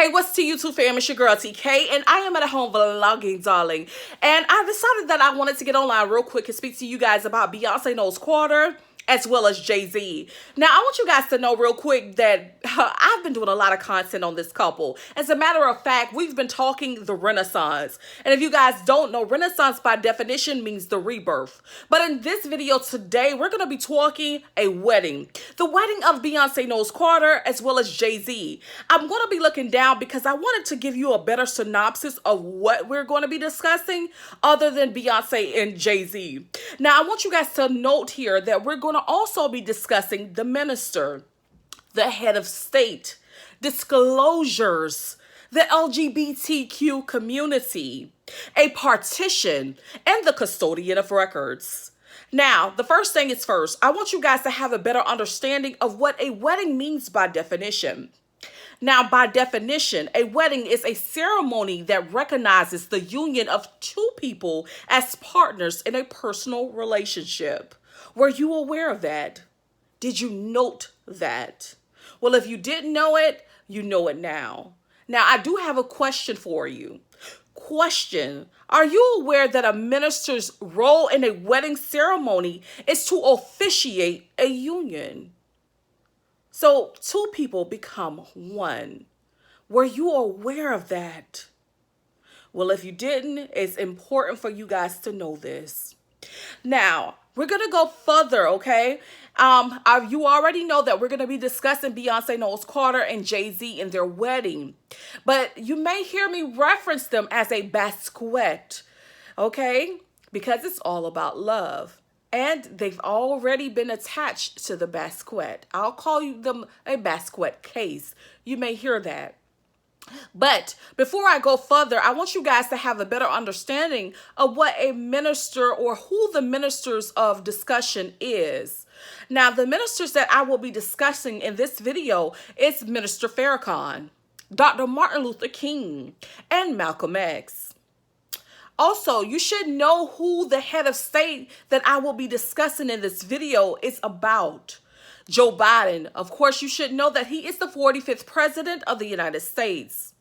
Hey, what's to YouTube fam? It's your girl TK, and I am at home vlogging, darling. And I decided that I wanted to get online real quick and speak to you guys about Beyoncé Knowles' quarter, as well as Jay-Z. Now, I want you guys to know real quick that I've been doing a lot of content on this couple. As a matter of fact, we've been talking the Renaissance. And if you guys don't know, Renaissance by definition means the rebirth. But in this video today, we're going to be talking a wedding. The wedding of Beyoncé Knowles' quarter, as well as Jay-Z. I'm going to be looking down because I wanted to give you a better synopsis of what we're going to be discussing other than Beyoncé and Jay-Z. Now, I want you guys to note here that we're going to also be discussing the minister, the head of state, disclosures, the LGBTQ community, a partition, and the custodian of records. Now, the first thing is first, I want you guys to have a better understanding of what a wedding means by definition. Now, by definition, a wedding is a ceremony that recognizes the union of two people as partners in a personal relationship. Were you aware of that? Did you note that? Well, if you didn't know it, you know it now. Now, I do have a question for you. Question: are you aware that a minister's role in a wedding ceremony is to officiate a union? So two people become one. Were you aware of that? Well, if you didn't, it's important for you guys to know this. Now, we're going to go further, okay? You already know that we're going to be discussing Beyoncé Knowles Carter and Jay-Z and their wedding. But you may hear me reference them as a basquet, okay? Because it's all about love. And they've already been attached to the basquet. I'll call them a basquet case. You may hear that. But before I go further, I want you guys to have a better understanding of what a minister or who the ministers of discussion is. Now, the ministers that I will be discussing in this video is Minister Farrakhan, Dr. Martin Luther King, and Malcolm X. Also, you should know who the head of state that I will be discussing in this video is about. Joe Biden. Of course, you should know that he is the 45th president of the United States.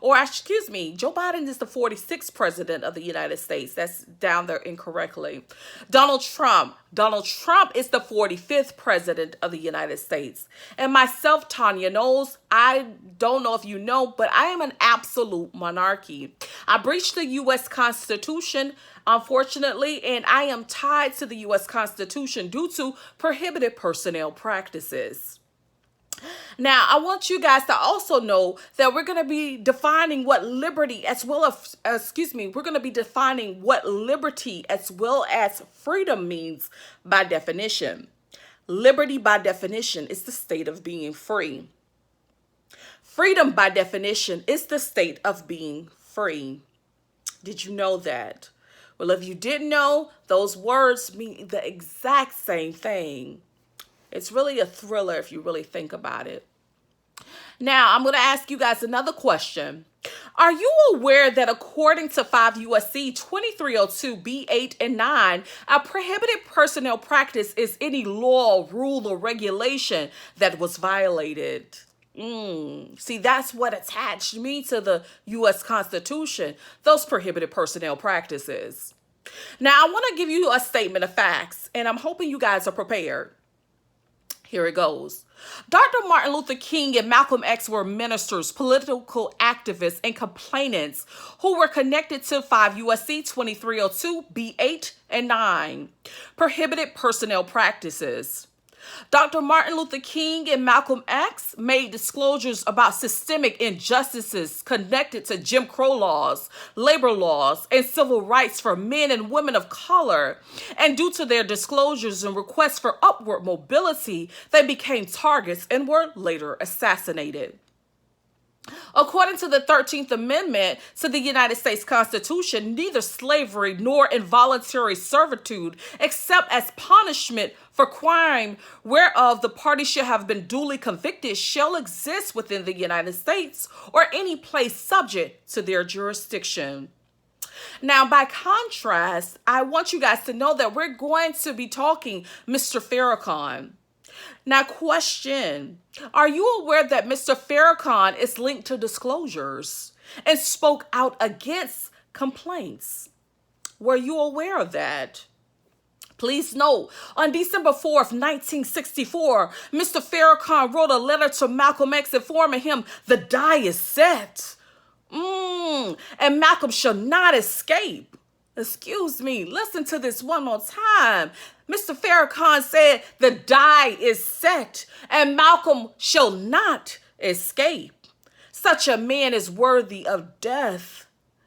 Or, excuse me, Joe Biden is the 46th president of the United States. That's down there incorrectly. Donald Trump. Donald Trump is the 45th president of the United States. And myself, Tanya Knowles, I don't know if you know, but I am an absolute monarchy. I breached the U.S. Constitution, unfortunately, and I am tied to the U.S. Constitution due to prohibited personnel practices. Now, I want you guys to also know that we're going to be defining what liberty as well as, we're going to be defining what liberty as well as freedom means by definition. Liberty by definition is the state of being free. Freedom by definition is the state of being free. Did you know that? Well, if you didn't know, those words mean the exact same thing. It's really a thriller if you really think about it. Now, I'm going to ask you guys another question. Are you aware that according to 5 U.S.C. 2302 B8 and 9, a prohibited personnel practice is any law, rule, or regulation that was violated? See, that's what attached me to the U.S. Constitution, those prohibited personnel practices. Now, I want to give you a statement of facts, and I'm hoping you guys are prepared. Here it goes. Dr. Martin Luther King and Malcolm X were ministers, political activists, and complainants who were connected to 5 U.S.C. 2302 B8 and 9, prohibited personnel practices. Dr. Martin Luther King and Malcolm X made disclosures about systemic injustices connected to Jim Crow laws, labor laws, and civil rights for men and women of color. And due to their disclosures and requests for upward mobility, they became targets and were later assassinated. According to the 13th Amendment to the United States Constitution, neither slavery nor involuntary servitude, except as punishment for crime whereof the party shall have been duly convicted, shall exist within the United States or any place subject to their jurisdiction. Now, by contrast, I want you guys to know that we're going to be talking Mr. Farrakhan. Now, question. Are you aware that Mr. Farrakhan is linked to disclosures and spoke out against complaints? Were you aware of that? Please note, on December 4th, 1964, Mr. Farrakhan wrote a letter to Malcolm X informing him the die is set. And Malcolm shall not escape. Excuse me, listen to this one more time. Mr. Farrakhan said the die is set and Malcolm shall not escape. Such a man is worthy of death.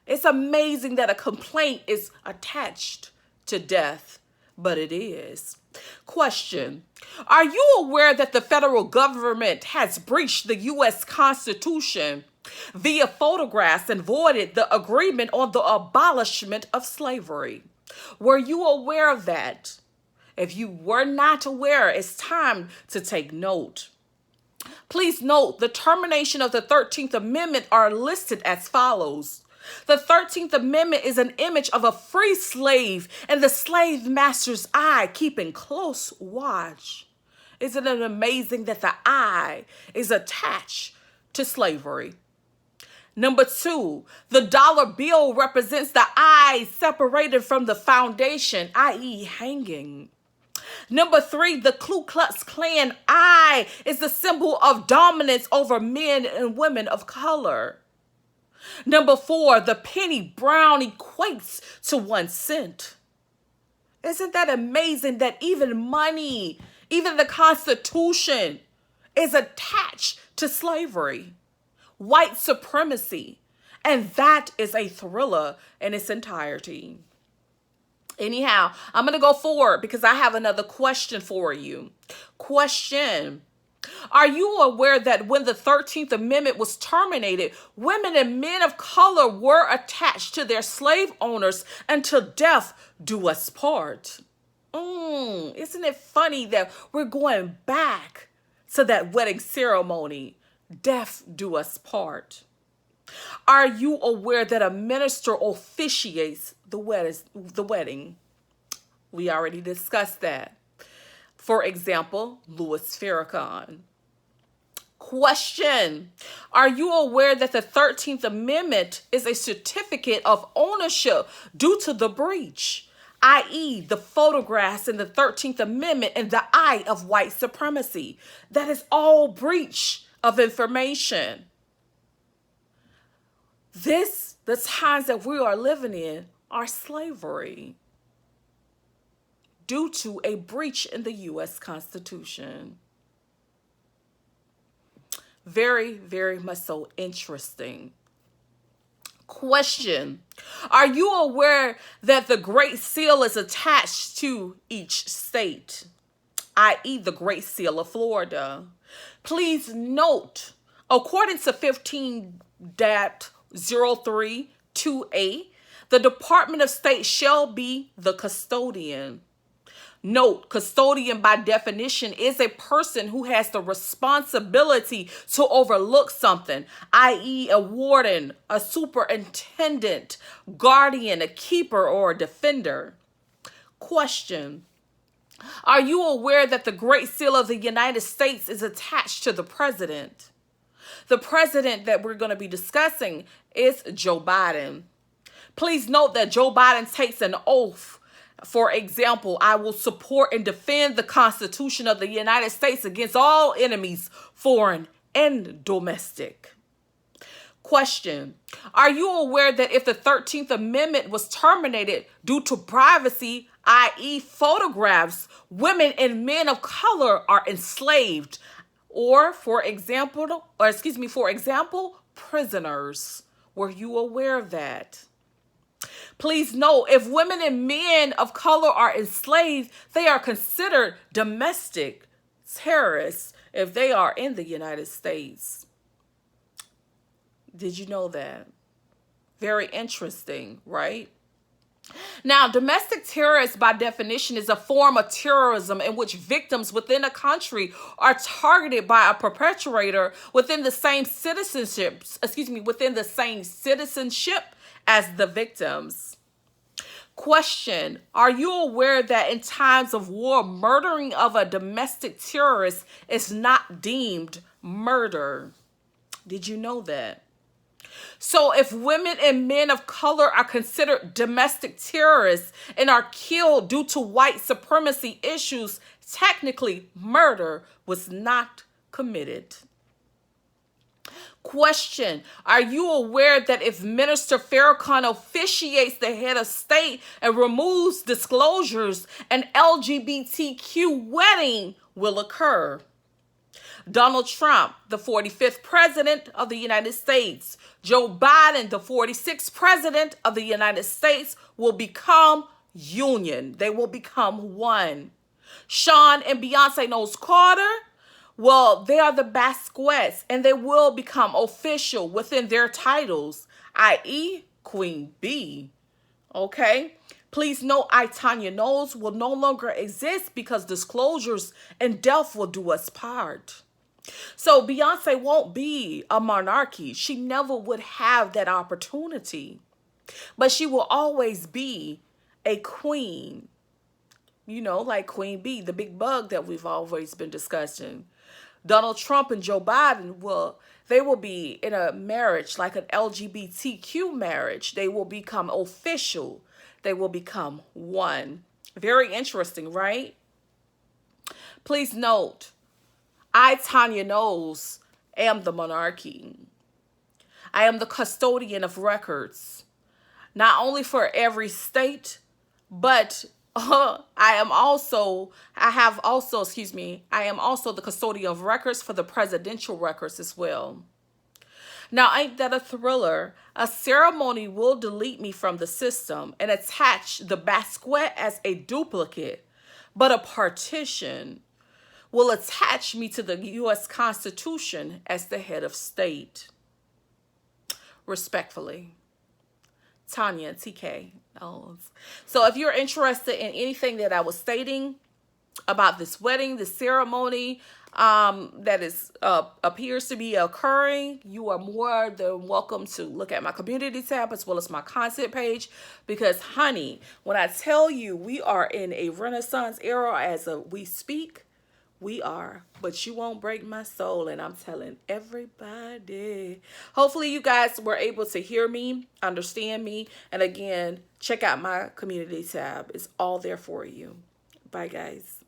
It's amazing that a complaint is attached to death, but it is. Question. Are you aware that the federal government has breached the U.S. Constitution via photographs and voided the agreement on the abolishment of slavery? Were you aware of that? If you were not aware, it's time to take note. Please note the termination of the 13th Amendment are listed as follows. The 13th Amendment is an image of a free slave and the slave master's eye keeping close watch. Isn't it amazing that the eye is attached to slavery? Number 2, the dollar bill represents the eye separated from the foundation, i.e. hanging. Number 3, the Ku Klux Klan eye is the symbol of dominance over men and women of color. Number 4, the penny brown equates to 1 cent. Isn't that amazing that even money, even the Constitution is attached to slavery, white supremacy, and that is a thriller in its entirety. Anyhow, I'm going to go forward because I have another question for you. Question. Are you aware that when the 13th Amendment was terminated, women and men of color were attached to their slave owners until death do us part? Isn't it funny that we're going back to that wedding ceremony, death do us part? Are you aware that a minister officiates the wedding? We already discussed that. For example, Louis Farrakhan. Question. Are you aware that the 13th Amendment is a certificate of ownership due to the breach, i.e. the photographs in the 13th Amendment in the eye of white supremacy? That is all breach of information. The times that we are living in are slavery due to a breach in the U.S. Constitution. Very, very much so interesting. Question. Are you aware that the Great Seal is attached to each state, i.e. the Great Seal of Florida? Please note, according to 15.032A, the Department of State shall be the custodian. Note, custodian by definition is a person who has the responsibility to overlook something, i.e. a warden, a superintendent, guardian, a keeper, or a defender. Question. Are you aware that the Great Seal of the United States is attached to the president? The president that we're going to be discussing is Joe Biden. Please note that Joe Biden takes an oath. For example, I will support and defend the Constitution of the United States against all enemies, foreign and domestic. Question. Are you aware that if the 13th Amendment was terminated due to privacy, i.e. photographs, women and men of color are enslaved, for example, prisoners? Were you aware of that? Please note, if women and men of color are enslaved, they are considered domestic terrorists if they are in the United States. Did you know that? Very interesting, right? Now, domestic terrorists by definition is a form of terrorism in which victims within a country are targeted by a perpetrator within the same citizenship as the victims. Question, are you aware that in times of war, murdering of a domestic terrorist is not deemed murder? Did you know that? So if women and men of color are considered domestic terrorists and are killed due to white supremacy issues, technically murder was not committed. Question, are you aware that if Minister Farrakhan officiates the head of state and removes disclosures, an LGBTQ wedding will occur? Donald Trump, the 45th president of the United States, Joe Biden, the 46th president of the United States, will become union. They will become one. Sean and Beyoncé Knowles Carter, well, they are the Basquettes, and they will become official within their titles, i.e. Queen Bee. Okay? Please note, Tanya Knowles will no longer exist because disclosures and death will do us part. So Beyonce won't be a monarchy. She never would have that opportunity. But she will always be a queen. You know, like Queen Bee, the big bug that we've always been discussing. Donald Trump and Joe Biden will be in a marriage, like an LGBTQ marriage. They will become official. They will become one. Very interesting, right? Please note, Tanya Knowles, am the monarchy. I am the custodian of records, not only for every state, but I am also the custodian of records for the presidential records as well. Now, ain't that a thriller? A ceremony will delete me from the system and attach the Basquiat as a duplicate, but a partition will attach me to the U.S. Constitution as the head of state. Respectfully, Tanya TK Knowles. So if you're interested in anything that I was stating about this wedding, this ceremony that is appears to be occurring, you are more than welcome to look at my community tab as well as my content page, because honey, when I tell you we are in a Renaissance era as we speak, we are, but you won't break my soul, and I'm telling everybody. Hopefully you guys were able to hear me, understand me, and again, check out my community tab. It's all there for you. Bye, guys.